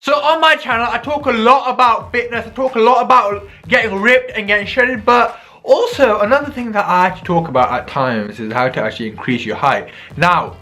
So on my channel, I talk a lot about fitness, I talk a lot about getting ripped and getting shredded, but also another thing that I actually talk about at times is how to actually increase your height. Now,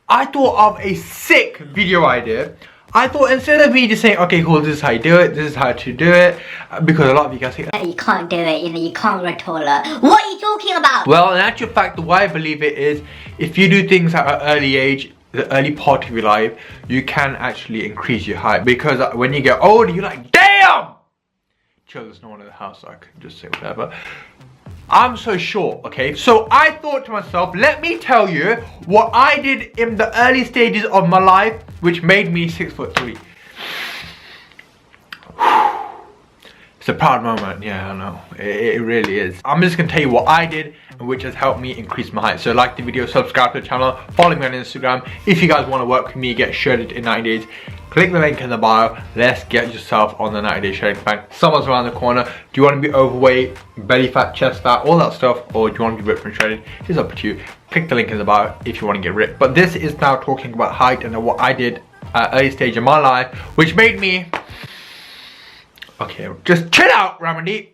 I thought of a sick video idea. I thought instead of me just saying, okay cool, this is how you do it, this is how to do it, because a lot of you guys say, you can't do it, you can't grow taller. What are you talking about? Well, in actual fact, the way I believe it is, if you do things at an early age, the early part of your life, you can actually increase your height. Because when you get older, you're like, damn! Chill, there's no one in the house, so I can just say whatever. I'm so short, okay? So I thought to myself, let me tell you what I did in the early stages of my life, which made me 6'3". It's a proud moment, yeah, I know. It really is. I'm just gonna tell you what I did, which has helped me increase my height. So like the video, subscribe to the channel, follow me on Instagram. If you guys want to work with me, get shredded in 90 days, click the link in the bio. Let's get yourself on the 90 day shredding plan. Someone's around the corner. Do you want to be overweight, belly fat, chest fat, all that stuff, or do you want to be ripped and shredded? It's up to you. Click the link in the bio if you want to get ripped. But this is now talking about height and what I did at early stage of my life, which made me, okay, just chill out, Ramandeep.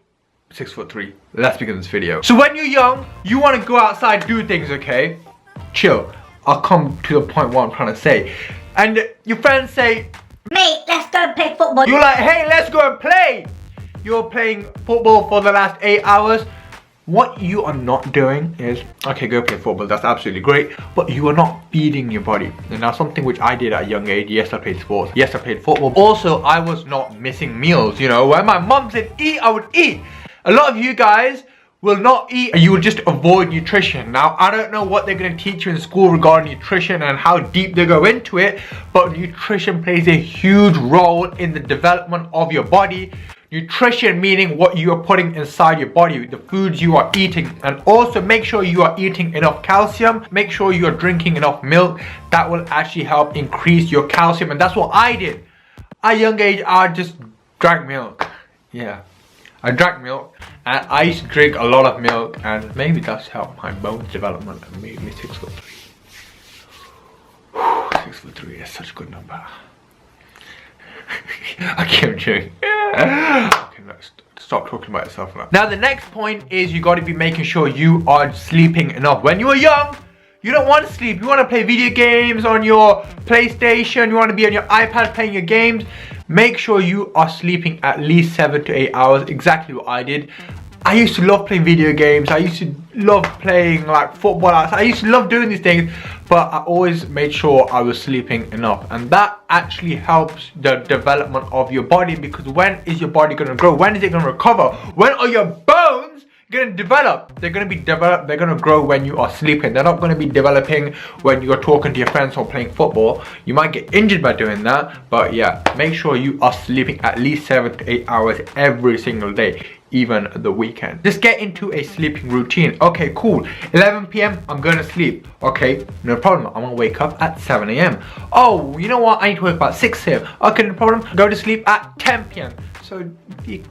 6'3". Let's begin this video. So when you're young, you want to go outside, do things, okay? Chill. I'll come to the point what I'm trying to say. And your friends say, mate, let's go and play football. You're like, hey, let's go and play. You're playing football for the last 8 hours. What you are not doing is, okay, go play football, that's absolutely great, but you are not feeding your body. And that's something which I did at a young age. Yes, I played sports. Yes, I played football. Also, I was not missing meals, you know. When my mom said eat, I would eat. A lot of you guys will not eat and you will just avoid nutrition. Now, I don't know what they're going to teach you in school regarding nutrition and how deep they go into it, but nutrition plays a huge role in the development of your body. Nutrition meaning what you are putting inside your body, the foods you are eating, and also make sure you are eating enough calcium, make sure you are drinking enough milk. That will actually help increase your calcium, and that's what I did. At a young age, I just drank milk. Yeah, I drank milk, and I used to drink a lot of milk, and maybe that's helped my bones development and made me 6'3". 6'3" is such a good number. I keep joking. Okay, let's stop talking about yourself now. Now the next point is you got to be making sure you are sleeping enough. When you are young, you don't want to sleep. You want to play video games on your PlayStation. You want to be on your iPad playing your games. Make sure you are sleeping at least 7 to 8 hours. Exactly what I did. I used to love playing video games. I used to love playing like football. I used to love doing these things, but I always made sure I was sleeping enough. And that actually helps the development of your body, because when is your body going to grow? When is it going to recover? When are your bones going to develop? They're going to be developed. They're going to grow when you are sleeping. They're not going to be developing when you're talking to your friends or playing football. You might get injured by doing that, but yeah, make sure you are sleeping at least 7 to 8 hours every single day, even the weekend. Just get into a sleeping routine. Okay, cool. 11 p.m. I'm going to sleep. Okay, no problem. I'm going to wake up at 7 a.m. Oh, you know what? I need to wake up at 6 a.m. Okay, no problem. Go to sleep at 10 p.m. So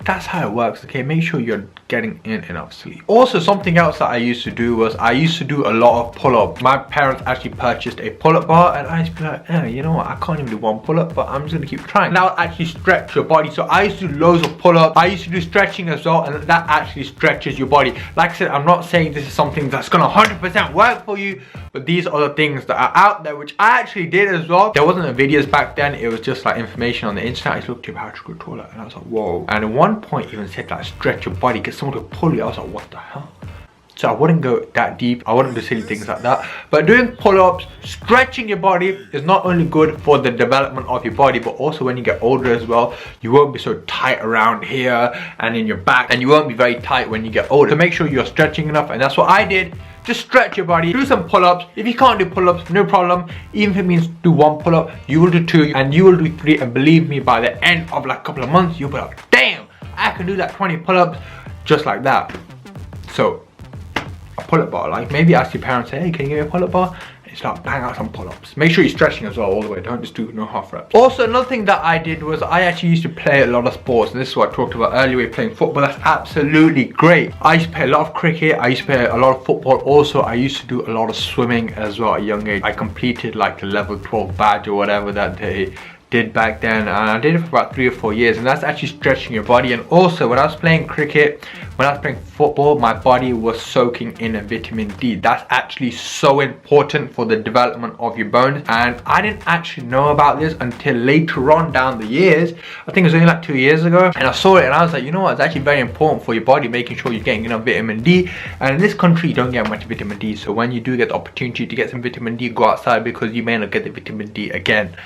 that's how it works, okay? Make sure you're getting in enough sleep. Also, something else that I used to do was I used to do a lot of pull-ups. My parents actually purchased a pull-up bar, and I used to be like, you know what? I can't even do one pull-up, but I'm just gonna keep trying. Now actually stretch your body. So I used to do loads of pull-ups. I used to do stretching as well, and that actually stretches your body. Like I said, I'm not saying this is something that's gonna 100% work for you, but these are the things that are out there, which I actually did as well. There wasn't videos back then. It was just like information on the internet. I just looked up how to go taller, and I was like, whoa. And at one point even said like stretch your body, get someone to pull you. I was like, what the hell? So I wouldn't go that deep. I wouldn't do silly things like that. But doing pull-ups, stretching your body is not only good for the development of your body, but also when you get older as well, you won't be so tight around here and in your back, and you won't be very tight when you get older. So make sure you're stretching enough, and that's what I did. Just stretch your body, do some pull-ups. If you can't do pull-ups, no problem. Even if it means do one pull-up, you will do 2 and you will do 3, and believe me, by the end of like a couple of months, you'll be like, damn, I can do that 20 pull-ups just like that. So a pull-up bar, like maybe ask your parents, hey, can you give me a pull-up bar? And start bang out some pull-ups. Make sure you're stretching as well all the way. Don't just do no half reps. Also, another thing that I did was I actually used to play a lot of sports, and this is what I talked about earlier, playing football. That's absolutely great. I used to play a lot of cricket. I used to play a lot of football. Also, I used to do a lot of swimming as well at a young age. I completed like the level 12 badge or whatever that they did back then, and I did it for about 3 or 4 years, and that's actually stretching your body. And also when I was playing cricket, when I was playing football, my body was soaking in a vitamin D. That's actually so important for the development of your bones, and I didn't actually know about this until later on down the years. I think it was only like 2 years ago, and I saw it and I was like, you know what, it's actually very important for your body, making sure you're getting enough vitamin D. And in this country you don't get much vitamin D, so when you do get the opportunity to get some vitamin D, go outside, because you may not get the vitamin D again.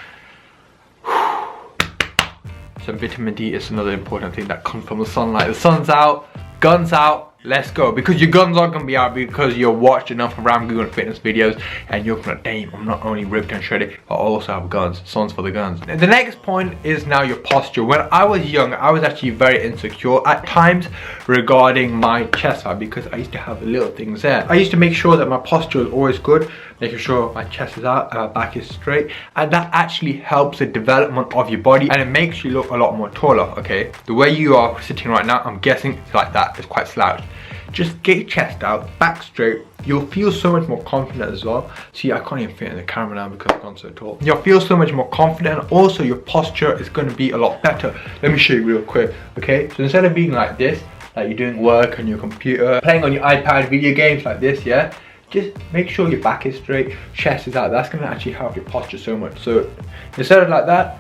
So vitamin D is another important thing that comes from the sunlight. The sun's out, guns out, let's go. Because your guns aren't going to be out because you've watched enough around Ghuman fitness videos and you're going to, damn, I'm not only ripped and shredded, but I also have guns. Sun's for the guns. The next point is now your posture. When I was young, I was actually very insecure at times regarding my chest fat, because I used to have little things there. I used to make sure that my posture was always good, making sure my chest is out and my back is straight, and that actually helps the development of your body, and it makes you look a lot more taller. Okay, the way you are sitting right now, I'm guessing it's like that. It's quite slouched. Just get your chest out, back straight. You'll feel so much more confident as well. See, I can't even fit in the camera now because I've gone so tall. You'll feel so much more confident, and also your posture is going to be a lot better. Let me show you real quick. Okay, so instead of being like this, like you're doing work on your computer, playing on your iPad, video games like this, yeah, just make sure your back is straight, chest is out. That's going to actually help your posture so much. So instead of like that,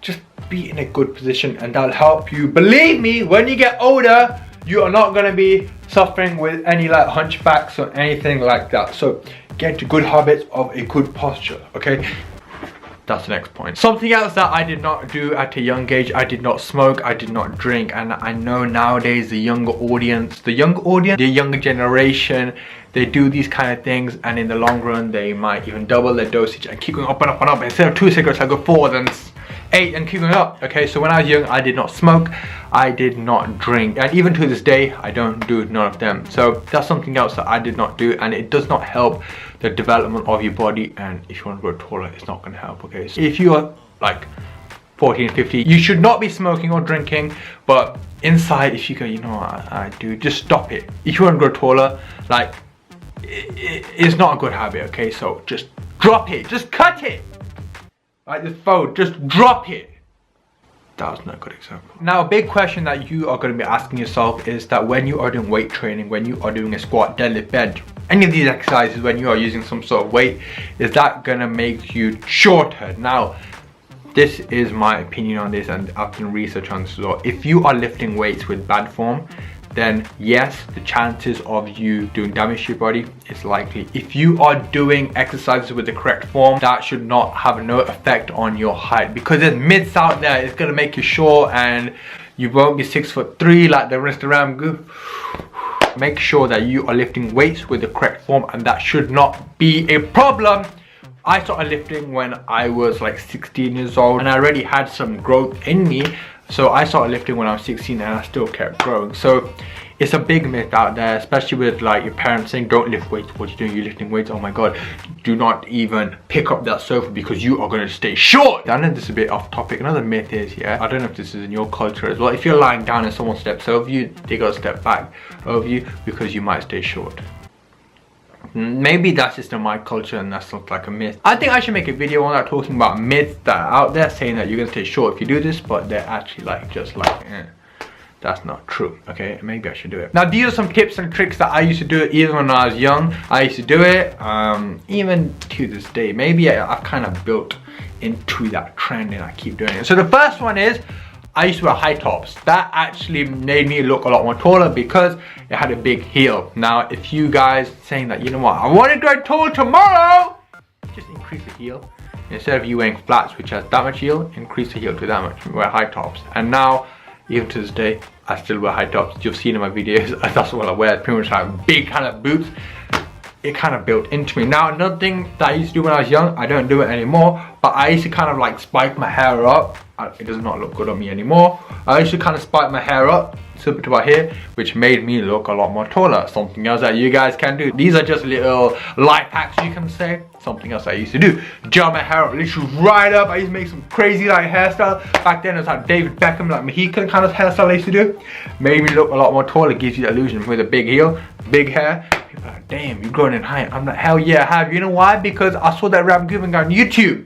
just be in a good position, and that'll help you. Believe me, when you get older, you are not going to be suffering with any like hunchbacks or anything like that. So get into good habits of a good posture. Okay, that's the next point. Something else that I did not do at a young age, I did not smoke, I did not drink. And I know nowadays the younger generation, they do these kind of things, and in the long run they might even double their dosage and keep going up and up and up. Instead of 2 cigarettes, I go 4, then 8, and keep going up. Okay, so when I was young, I did not smoke, I did not drink, and even to this day I don't do none of them. So that's something else that I did not do, and it does not help the development of your body. And if you want to grow taller, it's not going to help. Okay, so if you are like 14, 15, you should not be smoking or drinking. But inside, if you go, you know what, I do, just stop it. If you want to grow taller, like, it's not a good habit. Okay, so just drop it, just cut it. Like this phone, just drop it. That was not a good example. Now, a big question that you are going to be asking yourself is that when you are doing weight training, when you are doing a squat, deadlift, bench, any of these exercises, when you are using some sort of weight, is that going to make you shorter? Now, this is my opinion on this, and I've done research on this as well. If you are lifting weights with bad form, then yes, the chances of you doing damage to your body is likely. If you are doing exercises with the correct form, that should not have no effect on your height, because there's myths out there. It's gonna make you short and you won't be 6'3" like the Instagram goof. Make sure that you are lifting weights with the correct form, and that should not be a problem. I started lifting when I was like 16 years old, and I already had some growth in me. So I started lifting when I was 16, and I still kept growing. So it's a big myth out there, especially with like your parents saying, don't lift weights. What are you doing? You're lifting weights. Oh my god, do not even pick up that sofa because you are going to stay short. I know this is a bit off topic. Another myth is, yeah, I don't know if this is in your culture as well, if you're lying down and someone steps over you, they got to step back over you because you might stay short. Maybe that's just in my culture and that's not like a myth. I think I should make a video on that, talking about myths that are out there saying that you're gonna stay short if you do this, but they're actually like just like that's not true. Okay, maybe I should do it. Now, these are some tips and tricks that I used to do even when I was young. I used to do it even to this day. Maybe I've kind of built into that trend and I keep doing it. So the first one is, I used to wear high tops. That actually made me look a lot more taller because it had a big heel. Now, if you guys saying that, you know what, I want to grow tall tomorrow, just increase the heel. Instead of you wearing flats, which has that much heel, increase the heel to that much. Wear high tops. And now, even to this day, I still wear high tops. You've seen in my videos, that's what I wear. Pretty much like big kind of boots. It kind of built into me. Now, another thing that I used to do when I was young, I don't do it anymore, but I used to kind of like spike my hair up. It does not look good on me anymore. I used to kind of spike my hair up, sip it to my hair, which made me look a lot more taller. Something else that you guys can do. These are just little life hacks, you can say. Something else I used to do. Gel my hair up, literally right up. I used to make some crazy like hairstyle. Back then it was like David Beckham, like Mohican kind of hairstyle I used to do. Made me look a lot more taller. Gives you the illusion with a big heel, big hair. People are like, damn, you're growing in height. I'm like, hell yeah, I have. You know why? Because I saw that rap Ghuman guy on YouTube.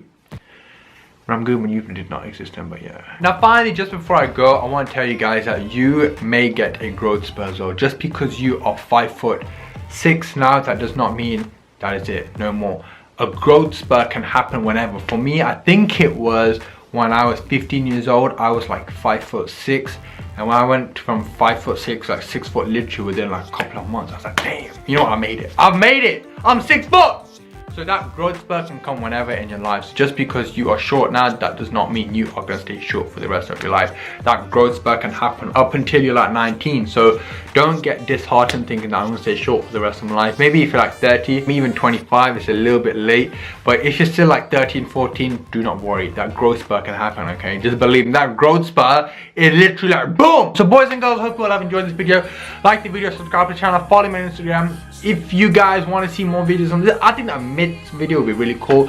I'm Ghuman, you did not exist then, but yeah. Now finally, just before I go, I want to tell you guys that you may get a growth spurt. So just because you are 5'6" now, that does not mean that is it, no more. A growth spurt can happen whenever. For me, I think it was when I was 15 years old, I was like 5'6", and when I went from 5'6", like 6 foot literally within like a couple of months, I was like, damn, you know what, I made it. I've made it. I'm 6 foot. So that growth spurt can come whenever in your life. So just because you are short now, that does not mean you are going to stay short for the rest of your life. That growth spurt can happen up until you're like 19. So don't get disheartened thinking that I'm going to stay short for the rest of my life. Maybe if you're like 30, even 25, it's a little bit late. But if you're still like 13, 14, do not worry. That growth spurt can happen, okay? Just believe me, that growth spurt is literally like boom. So boys and girls, hope you all have enjoyed this video. Like the video, subscribe to the channel, follow me on Instagram. If you guys want to see more videos on this, I think that mid video will be really cool.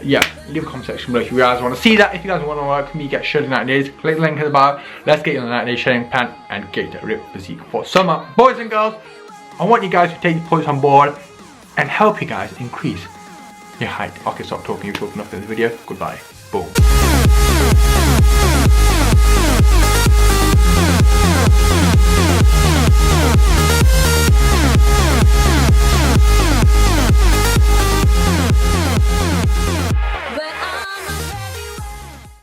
Yeah, leave a comment section below if you guys want to see that. If you guys want to work with me, get shredded in 90 days, click the link in the bio. Let's get you on the 90 day shredding plan and get that ripped physique for summer. Boys and girls, I want you guys to take the points on board and help you guys increase your height. Okay, stop talking, you're talking enough in this video. Goodbye. Boom.